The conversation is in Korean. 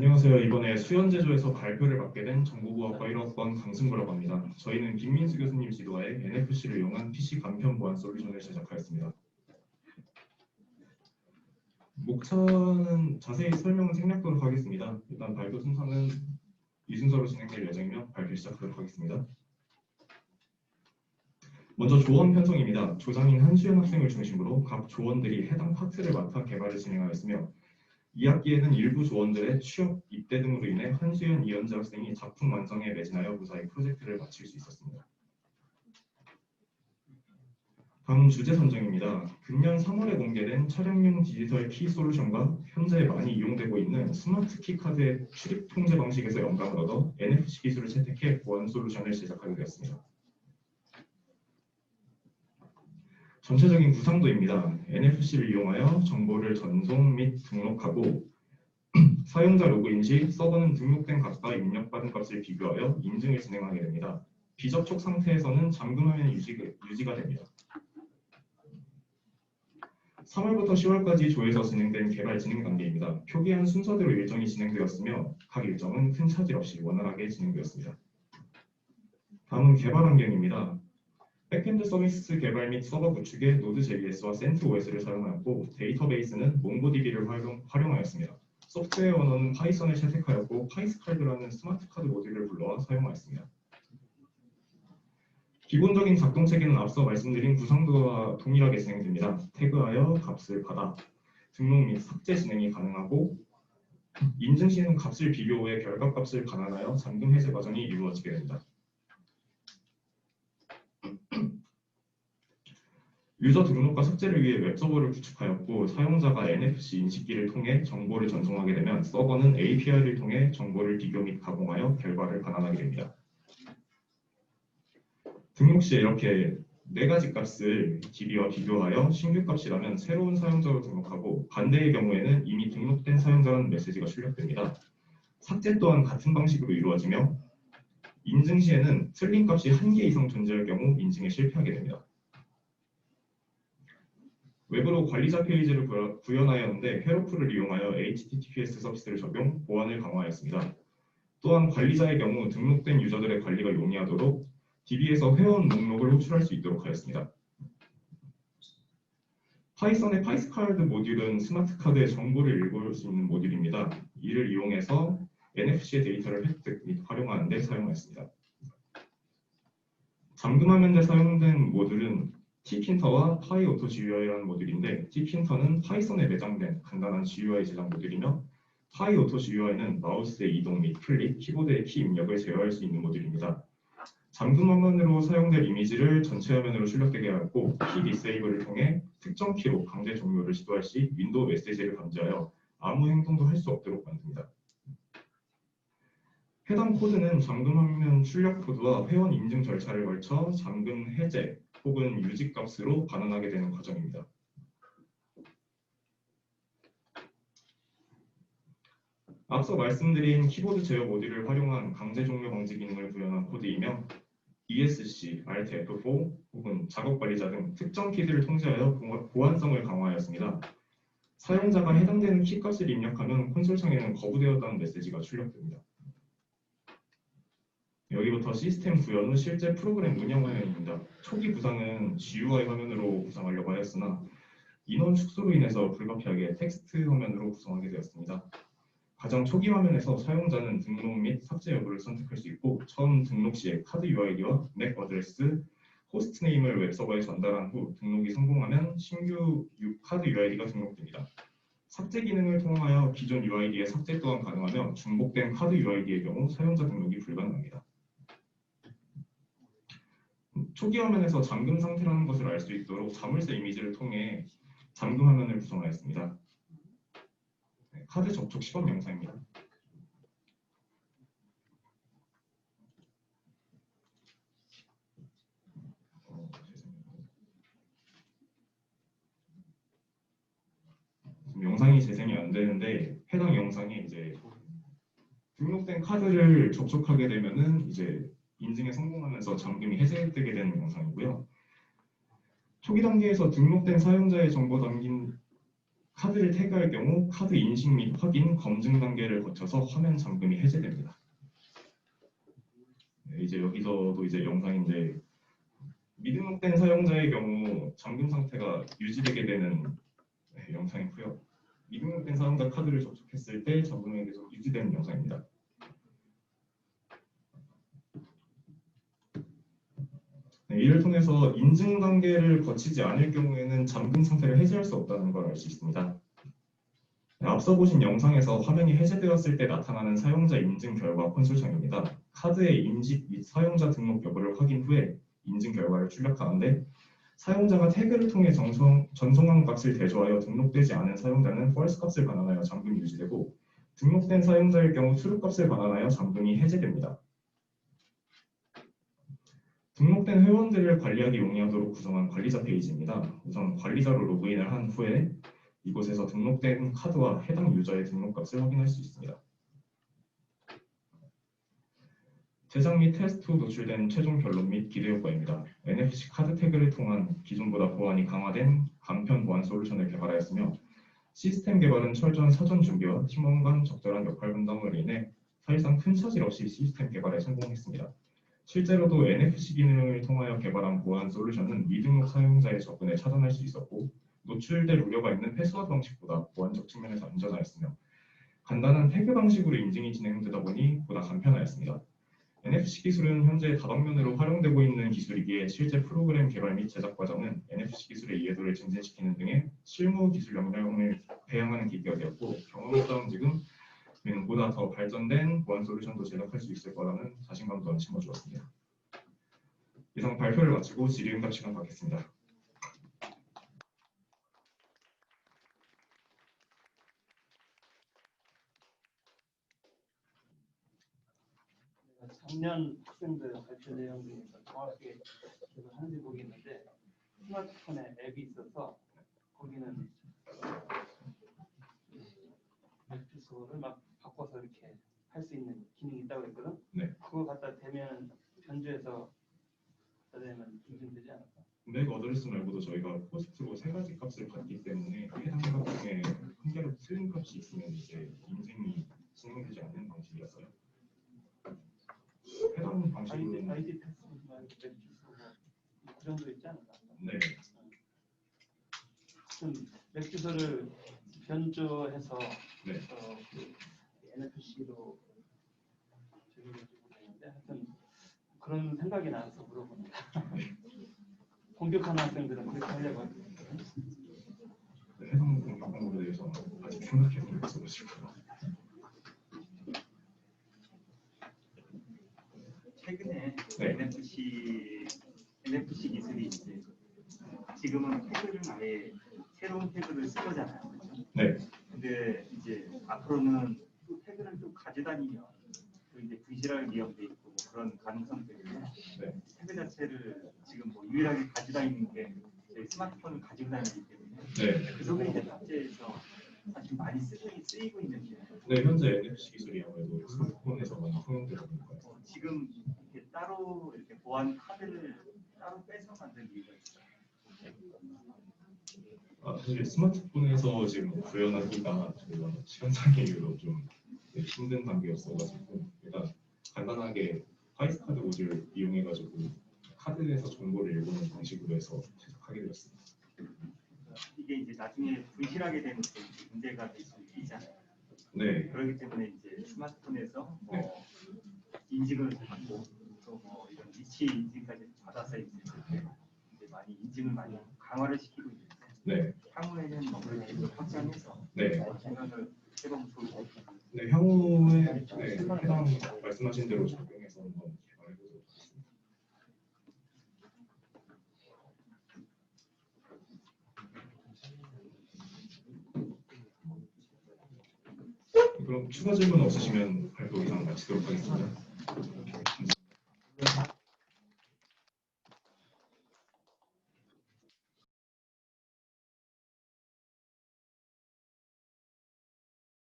안녕하세요. 이번에 수연제조에서 발표를 맡게 된 정보부학과 1학번 강승구라고 합니다. 저희는 김민수 교수님 지도하에 NFC를 이용한 PC 간편 보안 솔루션을 제작하였습니다. 목차는 자세히 설명은 생략하도록 하겠습니다. 일단 발표 순서는 이 순서로 진행될 예정이며 발표 시작하도록 하겠습니다. 먼저 조원 편성입니다. 조장인 한수연 학생을 중심으로 각 조원들이 해당 파트를 맡아 개발을 진행하였으며 2학기에는 일부 조원들의 취업, 입대 등으로 인해 한수연, 이현재 학생이 작품 완성에 매진하여 무사히 프로젝트를 마칠 수 있었습니다. 다음 주제 선정입니다. 금년 3월에 공개된 촬영용 디지털 키 솔루션과 현재 많이 이용되고 있는 스마트 키 카드의 출입 통제 방식에서 영감을 얻어 NFC 기술을 채택해 보안 솔루션을 제작하게 되었습니다. 전체적인 구상도입니다. NFC를 이용하여 정보를 전송 및 등록하고 사용자 로그인 시 서버는 등록된 값과 입력받은 값을 비교하여 인증을 진행하게 됩니다. 비접촉 상태에서는 잠금 화면이 유지가 됩니다. 3월부터 10월까지 조에서 진행된 개발 진행 단계입니다. 표기한 순서대로 일정이 진행되었으며 각 일정은 큰 차질 없이 원활하게 진행되었습니다. 다음은 개발 환경입니다. 백엔드 서비스 개발 및 서버 구축에 Node.js와 CentOS를 사용하였고 데이터베이스는 MongoDB를 활용하였습니다. 소프트웨어 언어는 파이썬을 채택하였고 파이스칼드라는 스마트 카드 모듈을 불러와 사용하였습니다. 기본적인 작동 체계는 앞서 말씀드린 구상도와 동일하게 진행됩니다. 태그하여 값을 받아 등록 및 삭제 진행이 가능하고 인증 시에는 값을 비교 후에 결과값을 반환하여 잠금 해제 과정이 이루어지게 됩니다. 유저 등록과 삭제를 위해 웹서버를 구축하였고 사용자가 NFC 인식기를 통해 정보를 전송하게 되면 서버는 API를 통해 정보를 비교 및 가공하여 결과를 반환하게 됩니다. 등록 시에 이렇게 4가지 값을 DB와 비교하여 신규 값이라면 새로운 사용자로 등록하고 반대의 경우에는 이미 등록된 사용자라는 메시지가 출력됩니다. 삭제 또한 같은 방식으로 이루어지며 인증 시에는 틀린 값이 1개 이상 존재할 경우 인증에 실패하게 됩니다. 웹으로 관리자 페이지를 구현하였는데 헤로프를 이용하여 HTTPS 서비스를 적용, 보안을 강화하였습니다. 또한 관리자의 경우 등록된 유저들의 관리가 용이하도록 DB에서 회원 목록을 호출할 수 있도록 하였습니다. 파이썬의 파이스칼드 모듈은 스마트 카드의 정보를 읽을 수 있는 모듈입니다. 이를 이용해서 NFC의 데이터를 획득 및 활용하는 데 사용하였습니다. 잠금화면 데 사용된 모듈은 tprinter와 pyauto GUI라는 모듈인데 tprinter는 파이썬에 내장된 간단한 GUI 제작 모듈이며 pyauto GUI는 마우스의 이동 및 클릭, 키보드의 키 입력을 제어할 수 있는 모듈입니다. 잠금 화면으로 사용될 이미지를 전체 화면으로 출력되게 하였고 키 디세이블을 통해 특정 키로 강제 종료를 시도할 시 윈도우 메시지를 감지하여 아무 행동도 할 수 없도록 만듭니다. 해당 코드는 잠금 화면 출력 코드와 회원 인증 절차를 걸쳐 잠금 해제 혹은 유지 값으로 반환하게 되는 과정입니다. 앞서 말씀드린 키보드 제어 모듈을 활용한 강제 종료 방지 기능을 구현한 코드이며 ESC, Alt F4 혹은 작업 관리자 등 특정 키들을 통제하여 보안성을 강화하였습니다. 사용자가 해당되는 키 값을 입력하면 콘솔 창에는 거부되었다는 메시지가 출력됩니다. 여기부터 시스템 구현 후 실제 프로그램 운영 화면입니다. 초기 구상은 GUI 화면으로 구성하려고 하였으나 인원 축소로 인해서 불가피하게 텍스트 화면으로 구성하게 되었습니다. 가장 초기 화면에서 사용자는 등록 및 삭제 여부를 선택할 수 있고 처음 등록 시에 카드 UID와 맥 어드레스, 호스트 네임을 웹서버에 전달한 후 등록이 성공하면 신규 카드 UID가 등록됩니다. 삭제 기능을 통하여 기존 UID의 삭제 또한 가능하며 중복된 카드 UID의 경우 사용자 등록이 불가능합니다. 초기 화면에서 잠금 상태라는 것을 알 수 있도록 자물쇠 이미지를 통해 잠금 화면을 구성하였습니다. 카드 접촉 시범 영상입니다. 지금 영상이 재생이 안 되는데 해당 영상에 이제 등록된 카드를 접촉하게 되면은 이제 인증에 성공하면서 잠금이 해제되게 되는 영상이고요. 초기 단계에서 등록된 사용자의 정보 담긴 카드를 태그할 경우 카드 인식 및 확인, 검증 단계를 거쳐서 화면 잠금이 해제됩니다. 네, 이제 여기서도 이제 영상인데 미등록된 사용자의 경우 잠금 상태가 유지되게 되는 영상이고요. 미등록된 사용자 카드를 접촉했을 때 잠금이 계속 유지되는 영상입니다. 네, 이를 통해서 인증 단계를 거치지 않을 경우에는 잠금 상태를 해제할 수 없다는 걸 알 수 있습니다. 네, 앞서 보신 영상에서 화면이 해제되었을 때 나타나는 사용자 인증 결과 콘솔창입니다. 카드의 인식 및 사용자 등록 여부를 확인 후에 인증 결과를 출력하는데 사용자가 태그를 통해 전송한 값을 대조하여 등록되지 않은 사용자는 false 값을 반환하여 잠금이 유지되고 등록된 사용자일 경우 true 값을 반환하여 잠금이 해제됩니다. 등록된 회원들을 관리하기 용이하도록 구성한 관리자 페이지입니다. 우선 관리자로 로그인을 한 후에 이곳에서 등록된 카드와 해당 유저의 등록값을 확인할 수 있습니다. 제작 및 테스트 후 노출된 최종 결론 및 기대 효과입니다. NFC 카드 태그를 통한 기존보다 보안이 강화된 간편 보안 솔루션을 개발하였으며 시스템 개발은 철저한 사전 준비와 팀원 간 적절한 역할 분담으로 인해 사실상 큰 차질 없이 시스템 개발에 성공했습니다. 실제로도 NFC 기능을 통하여 개발한 보안 솔루션은 미등록 사용자의 접근을 차단할 수 있었고 노출될 우려가 있는 패스워드 방식보다 보안적 측면에서 안전하였으며 간단한 태그 방식으로 인증이 진행되다 보니 보다 간편하였습니다. NFC 기술은 현재 다방면으로 활용되고 있는 기술이기에 실제 프로그램 개발 및 제작 과정은 NFC 기술의 이해도를 증진시키는 등의 실무 기술 역량을 배양하는 계기가 되었고 경험 쌓은 지금 보다 더 발전된 보안 솔루션도 제작할 수 있을 거라는 자신감 또한 심어주었습니다. 이상 발표를 마치고 질의응답 시간 갖겠습니다. 작년 학생들 발표 내용 중에서 정확하게 기억을 하는지 모르겠는데 스마트폰에 앱이 있어서 거기는 주소를 막 바꿔서 이렇게 할 수 있는 기능이 있다고 했거든. 네. 그거 갖다 대면 변조해서 갖다 대면 인증되지 않을까? 맥 어드레스 말고도 저희가 포스트로 3가지 값을 받기 때문에 해당 값 중에 한 개로 틀린 값이 있으면 이제 인증이 진행되지 않는 방식이었어요. 해당 방식으로는 아이디 패스, 웹 주소 그 정도 있지 않을까? 네. 웹 주소를 변조해서 네. NFC로 적용해주고 되는데 하여튼 그런 생각이 나서 물어봅니다. 공격하는 학생들은 그렇게 하려고 합니다. 해당 공격 방법에 대해서 아직 생각해본 게 없어가지고. 최근에 네. NFC 기술이 이제 지금은 태그를 아예 새로운 태그를 쓴 거잖아요. 그렇죠? 네. 근데 이제 앞으로는 또 태그를 좀 가져다니면 또 이제 분실할 위험도 있고 뭐 그런 가능성 때문에 네. 태그 자체를 지금 뭐 유일하게 가져다니는 게 저희 스마트폰을 가지고 다니기 때문에 네. 그 속에 이제 탑재해서 사실 많이 쓰이고 있는 게 네, 현재 NFC 기술이 아무래도 스마트폰에서 많이 통용되다 보니까 지금 이렇게 따로 이렇게 보안 카드를 따로 빼서 만든 이유가 있어요. 사실 스마트폰에서 지금 구현하기가 저희가 시간상의 이유로 좀 힘든 단계였어가지고 일단 간단하게 파이스카드 모듈을 이용해가지고 카드에서 정보를 읽어보는 방식으로 해서 제작하게 되었습니다. 이게 이제 나중에 분실하게 되는 문제가 될 수 있잖아요. 네. 그렇기 때문에 이제 스마트폰에서 뭐 네. 인증을 받고 또 뭐 이런 위치 인증까지 받아서 이제 많이 인증을 많이 강화를 시키고 있는데 네. 향후에는 그걸 계속 확장해서 네. 생각을 해보면 좋을 것 같아요. 네, 향후에 해당 말씀하신 대로 적용해서 한번 개발해보도록 하겠습니다. 그럼 추가 질문 없으시면 발표 이상 마치도록 하겠습니다.